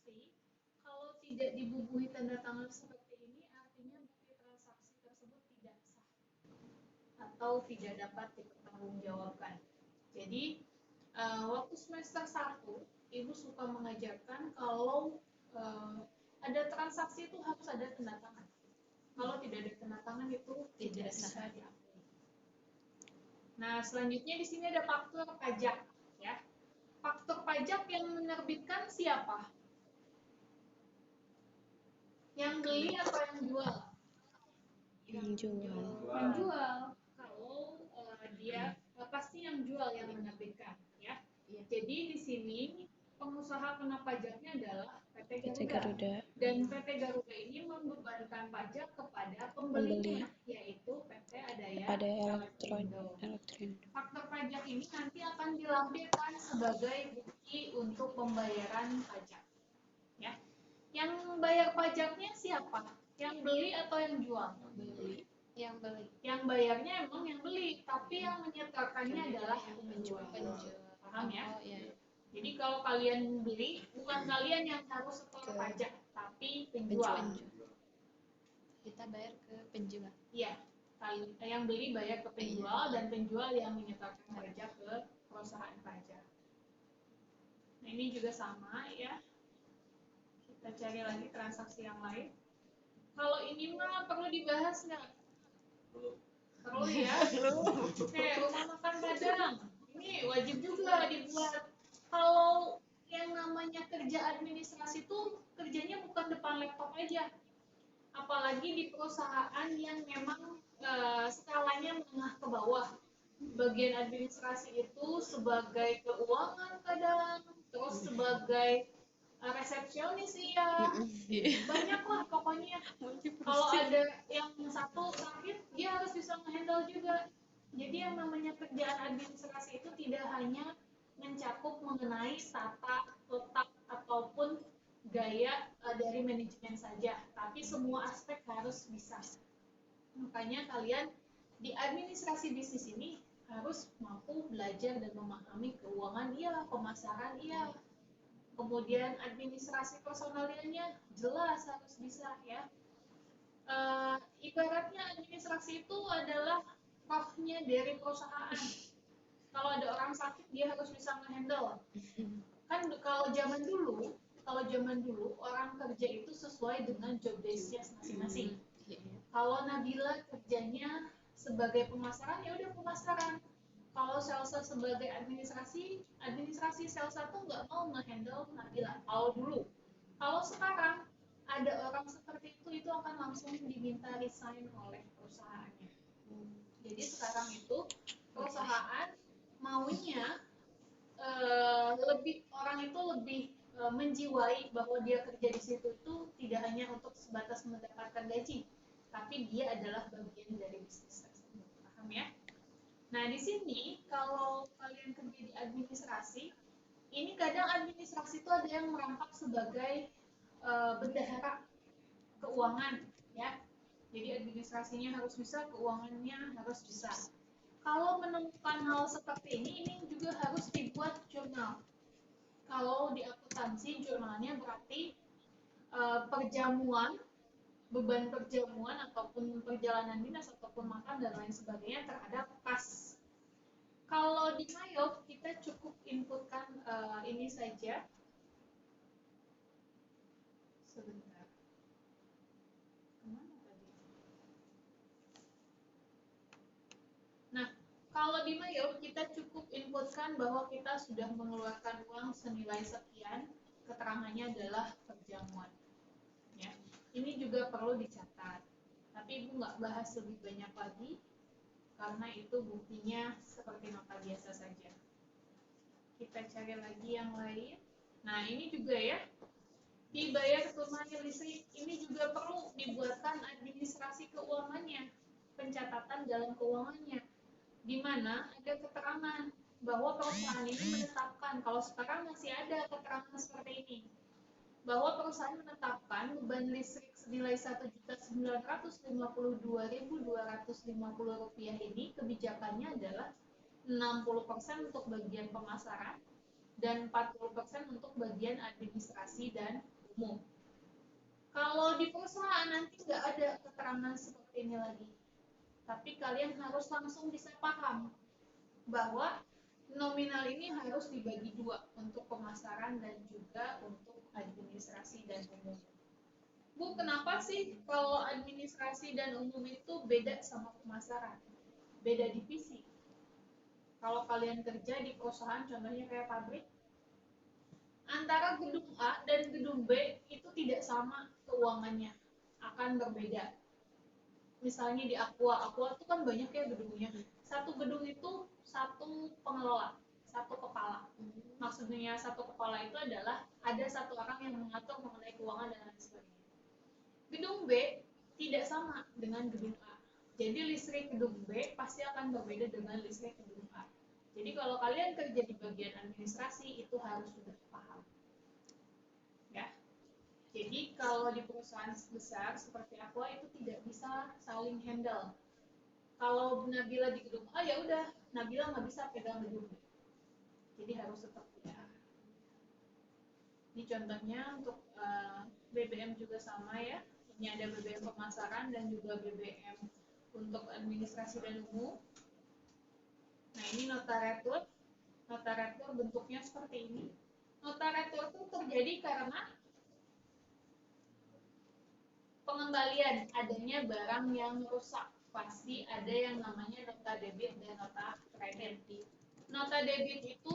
transaksi, kalau tidak dibubuhi tanda tangan seperti ini, artinya bukti transaksi tersebut tidak sah atau tidak dapat dipertanggungjawabkan. Jadi, waktu semester 1, Ibu suka mengajarkan kalau ada transaksi itu harus ada tanda tangan. Kalau tidak ada tanda tangan itu tidak bisa diakui. Nah, selanjutnya di sini ada faktur pajak, ya. Faktur pajak yang menerbitkan siapa? Yang beli atau yang jual? Yang jual. Menjual. Kalau dia pasti yang jual yang menerbitkan, ya. Jadi di sini pengusaha kena pajaknya adalah PT Garuda. Dan PT Garuda ini membebankan pajak kepada pembelinya, yaitu PT Adaya Elektrindo. Faktor pajak ini nanti akan dilampirkan sebagai bukti untuk pembayaran pajak. Ya. Yang bayar pajaknya siapa? Yang beli atau yang jual? Beli. Yang beli. Yang bayarnya emang yang beli, tapi yang menyetorkannya adalah penjual. Paham ya? Oh, iya. Jadi kalau kalian beli, bukan kalian yang harus setor pajak, tapi penjual. Kita bayar ke penjual. Iya, yang beli bayar ke penjual dan penjual yang menyetorkan pajak ke perusahaan pajak. Nah ini juga sama ya. Kita cari lagi transaksi yang lain. Kalau ini mah perlu dibahas nggak? Perlu ya. Rumah makan Padang. Ini wajib juga dibuat. Kalau yang namanya kerja administrasi itu kerjanya bukan depan laptop aja. Apalagi di perusahaan yang memang skalanya menengah ke bawah. Bagian administrasi itu sebagai keuangan kadang, terus sebagai resepsionis ya, banyak lah pokoknya. Kalau ada yang satu sakit, dia harus bisa menghandle juga. Jadi yang namanya kerjaan administrasi itu tidak hanya mencakup mengenai tata letak ataupun gaya dari manajemen saja, tapi semua aspek harus bisa. Makanya kalian di administrasi bisnis ini harus mampu belajar dan memahami keuangan iya, pemasaran iya, kemudian administrasi personaliannya jelas harus bisa ya. Ibaratnya administrasi itu adalah rohnya dari perusahaan. Kalau ada orang sakit dia harus bisa menghandle. Kan kalau zaman dulu orang kerja itu sesuai dengan job desk-nya masing-masing. Kalau Nabila kerjanya sebagai pemasaran ya udah pemasaran. Kalau Selsa sebagai administrasi Selsa tuh nggak mau nge-handle Nabila. Kalau dulu, kalau sekarang ada orang seperti itu akan langsung diminta resign oleh perusahaannya. Jadi sekarang itu perusahaan maunya orang itu lebih menjiwai bahwa dia kerja di situ itu tidak hanya untuk sebatas mendapatkan gaji, tapi dia adalah bagian dari bisnis tersebut. Paham ya? Nah, di sini kalau kalian kerja di administrasi, ini kadang administrasi itu ada yang merangkap sebagai bendahara keuangan, ya. Jadi administrasinya harus bisa, keuangannya harus bisa. Kalau menemukan hal seperti ini juga harus dibuat jurnal. Kalau di akuntansi jurnalnya berarti perjamuan, beban perjamuan ataupun perjalanan dinas ataupun makan dan lain sebagainya terhadap kas. Kalau di Mayov kita cukup inputkan ini saja. Sebentar. Kemana tadi? Nah, kalau di Mayov kita cukup inputkan bahwa kita sudah mengeluarkan uang senilai sekian, keterangannya adalah perjamuan. Ya, ini juga perlu dicatat. Tapi Ibu nggak bahas lebih banyak lagi, karena itu buktinya seperti nota biasa saja. Kita cari lagi yang lain. Nah, ini juga ya, dibayar tunai listrik, ini juga perlu dibuatkan administrasi keuangannya, pencatatan dalam keuangannya, di mana ada keterangan bahwa perusahaan ini menetapkan, kalau sekarang masih ada keterangan seperti ini, bahwa perusahaan menetapkan beban listrik senilai Rp1.752.250 ini kebijakannya adalah 60% untuk bagian pemasaran dan 40% untuk bagian administrasi dan umum. Kalau di perusahaan nanti nggak ada keterangan seperti ini lagi. Tapi kalian harus langsung bisa paham bahwa nominal ini harus dibagi dua untuk pemasaran dan juga untuk administrasi dan umum. Bu, kenapa sih kalau administrasi dan umum itu beda sama pemasaran? Beda divisi. Kalau kalian kerja di perusahaan, contohnya kayak pabrik, antara gedung A dan gedung B itu tidak sama keuangannya, akan berbeda. Misalnya di Aqua itu kan banyak ya gedungnya. Satu gedung itu satu pengelola, satu kepala. Maksudnya satu kepala itu adalah ada satu orang yang mengatur mengenai keuangan dan lain sebagainya. Gedung B tidak sama dengan gedung A. Jadi listrik gedung B pasti akan berbeda dengan listrik gedung A. Jadi kalau kalian kerja di bagian administrasi itu harus sudah paham. Ya. Jadi kalau di perusahaan besar seperti Aqua itu tidak bisa saling handle. Kalau Nabila di gedung A ya udah, Nabila nggak bisa pegang gedung B. Jadi harus tetap ya. Ini contohnya untuk BBM juga sama ya. Ini ada BBM pemasaran dan juga BBM untuk administrasi dan umum. Nah ini nota retur. Nota retur bentuknya seperti ini. Nota retur itu terjadi karena pengembalian adanya barang yang rusak. Pasti ada yang namanya nota debit dan nota kredit. Nota debit itu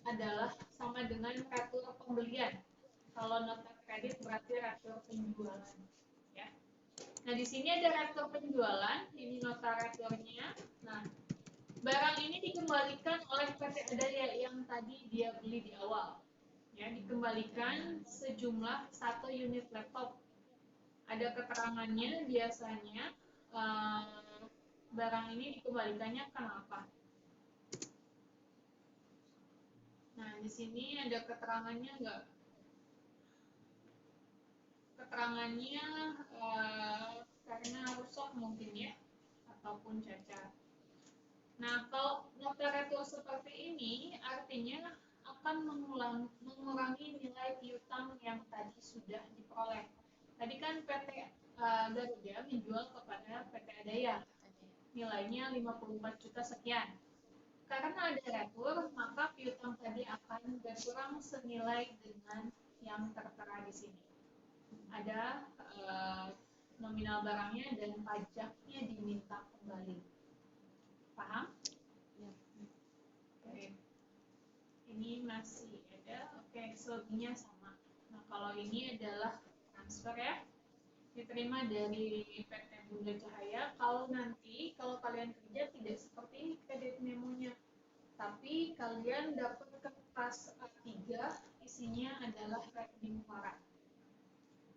adalah sama dengan retur pembelian. Kalau nota kredit berarti retur penjualan. Ya. Nah di sini ada retur penjualan, ini nota returnya. Nah barang ini dikembalikan oleh PT Adaya yang tadi dia beli di awal. Ya, dikembalikan sejumlah 1 unit laptop. Ada keterangannya biasanya barang ini dikembalikannya kenapa. Nah, di sini ada keterangannya enggak? Keterangannya karena rusak mungkin ya, ataupun cacat. Nah, kalau nota retur seperti ini artinya akan mengurangi nilai piutang yang tadi sudah diperoleh. Tadi kan PT Garuda menjual kepada PT Adaya. Nilainya 54 juta sekian. Karena ada retur, maka piutang tadi akan berkurang senilai dengan yang tertera di sini. Ada nominal barangnya dan pajaknya diminta kembali. Paham? Ya. Oke. Ini masih ada. Oke, selebihnya sama. Nah, kalau ini adalah transfer ya. Diterima dari PT Bunda Cahaya. Kalau kalian kerja tidak seperti ini kredit memonya. Tapi kalian dapat kertas A3 isinya adalah rekening koran.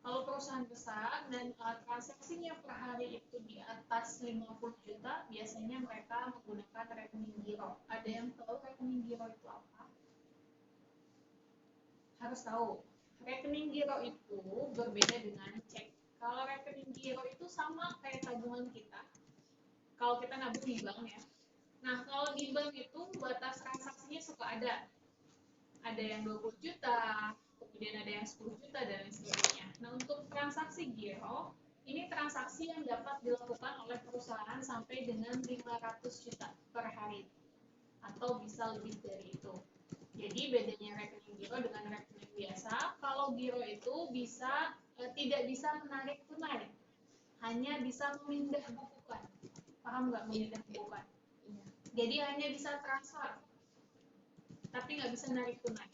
Kalau perusahaan besar dan transaksinya per hari itu di atas 50 juta, biasanya mereka menggunakan rekening giro. Ada yang tahu rekening giro itu apa? Harus tahu. Rekening giro itu berbeda dengan cek. Kalau rekening giro itu sama kayak tabungan kita. Kalau kita nabung di bank ya. Nah, kalau di bank itu batas transaksinya suka ada. Ada yang 20 juta, kemudian ada yang 10 juta dan lain sebagainya. Nah, untuk transaksi giro, ini transaksi yang dapat dilakukan oleh perusahaan sampai dengan 500 juta per hari atau bisa lebih dari itu. Jadi bedanya rekening giro dengan rekening biasa, kalau giro itu tidak bisa menarik tunai, hanya bisa memindah bukukan. Paham nggak memindah bukukan? Jadi hanya bisa transfer, tapi nggak bisa narik tunai.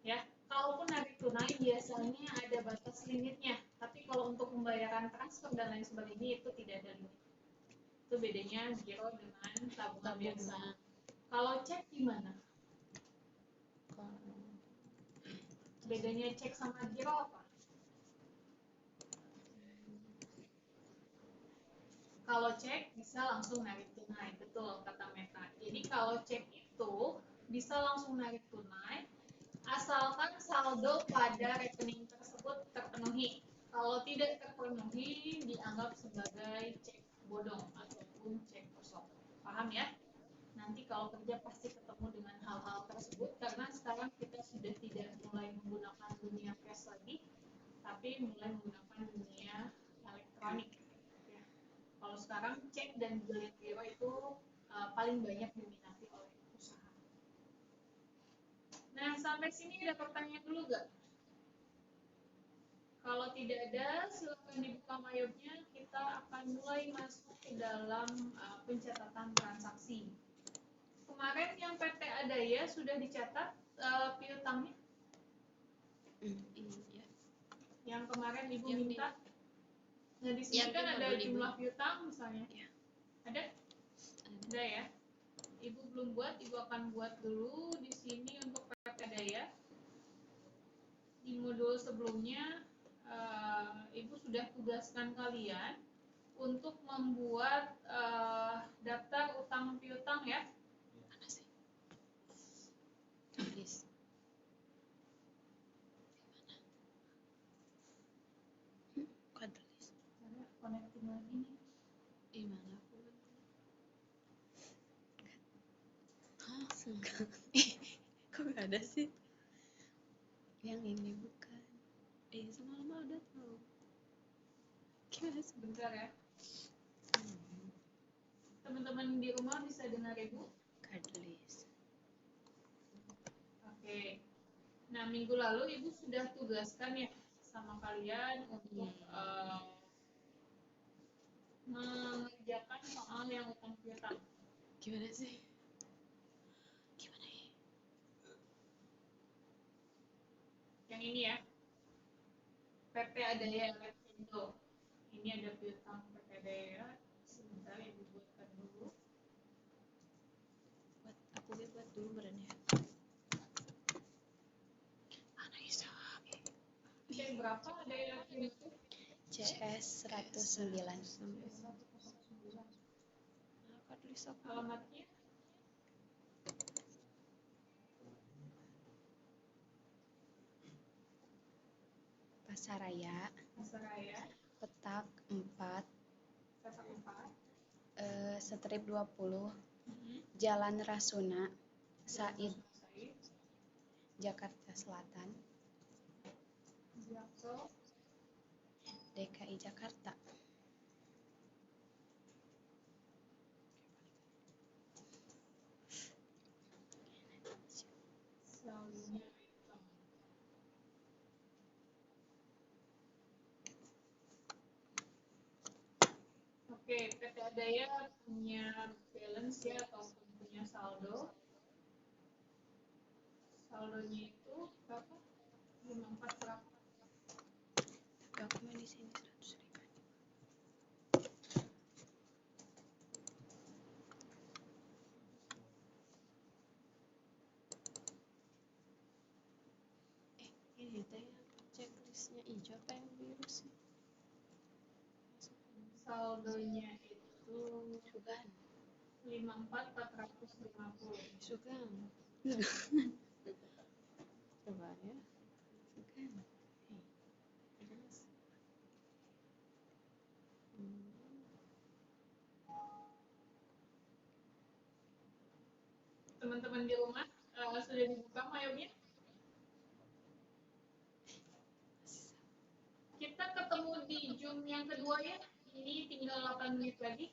Ya, kalaupun narik tunai biasanya ada batas limitnya, tapi kalau untuk pembayaran transfer dan lain sebagainya itu tidak ada limit. Itu bedanya giro dengan tabungan biasa. Kalau cek gimana? Bedanya cek sama giro apa? Kalau cek bisa langsung narik tunai, betul kata Meta. Jadi kalau cek itu bisa langsung narik tunai, asalkan saldo pada rekening tersebut terpenuhi. Kalau tidak terpenuhi, dianggap sebagai cek bodong ataupun cek kosong. Paham ya? Nanti kalau kerja pasti ketemu dengan hal-hal tersebut karena sekarang kita sudah tidak mulai menggunakan dunia cash tapi mulai menggunakan dunia elektronik. Ya. Kalau sekarang cek dan beli giro itu paling banyak diminati oleh usaha. Nah, sampai sini ada pertanyaan dulu gak? Kalau tidak ada, silakan dibuka mayopnya. Kita akan mulai masuk ke dalam pencatatan transaksi. Kemarin yang PT Adaya sudah dicatat piutangnya? Iya. Yang kemarin Ibu minta? Nah, di sini kan ada jumlah piutang misalnya. Ya. Ada? Ada ya. Ibu belum buat, Ibu akan buat dulu di sini untuk PT Adaya. Di modul sebelumnya Ibu sudah tugaskan kalian untuk membuat daftar utang piutang ya. Mana sih? Tulis. Kok tulis? Saya connecting lagi nih. Mana aku? Hah, enggak. Kok nggak ada sih? Yang ini bukan. Semalam udah tahu. Gimana sebentar ya? Teman-teman di rumah bisa dengar Ibu? Cardlist. Oke. Nah, minggu lalu Ibu sudah tugaskan ya sama kalian untuk mengerjakan soal yang utang piutang. Gimana sih? Gimana ya? Yang ini ya. PT Adaya Elektrindo. Ini ada piutang PT Adaya. Sebentar Ibu buatkan dulu. Aku buat dulu berani. Cek berapa ada Elektrindo? CS 109. Alamatnya? Pasaraya. Petak 4. Strip 20. Jalan Rasuna, Said, Jakarta Selatan. DKI Jakarta. Oke, PT Adaya punya balance ya atau punya saldo. Saldonya itu berapa? 54 berapa? Dokumen di sini 100.000. Ini teh checklistnya hijau apa yang biru sih? Saldonya itu Sugan. 54.450. Sugan. Coba ya. Sugan. Teman-teman di rumah sudah dibuka mayopnya? Kita ketemu di Zoom yang kedua ya. Ini tinggal 8 menit lagi.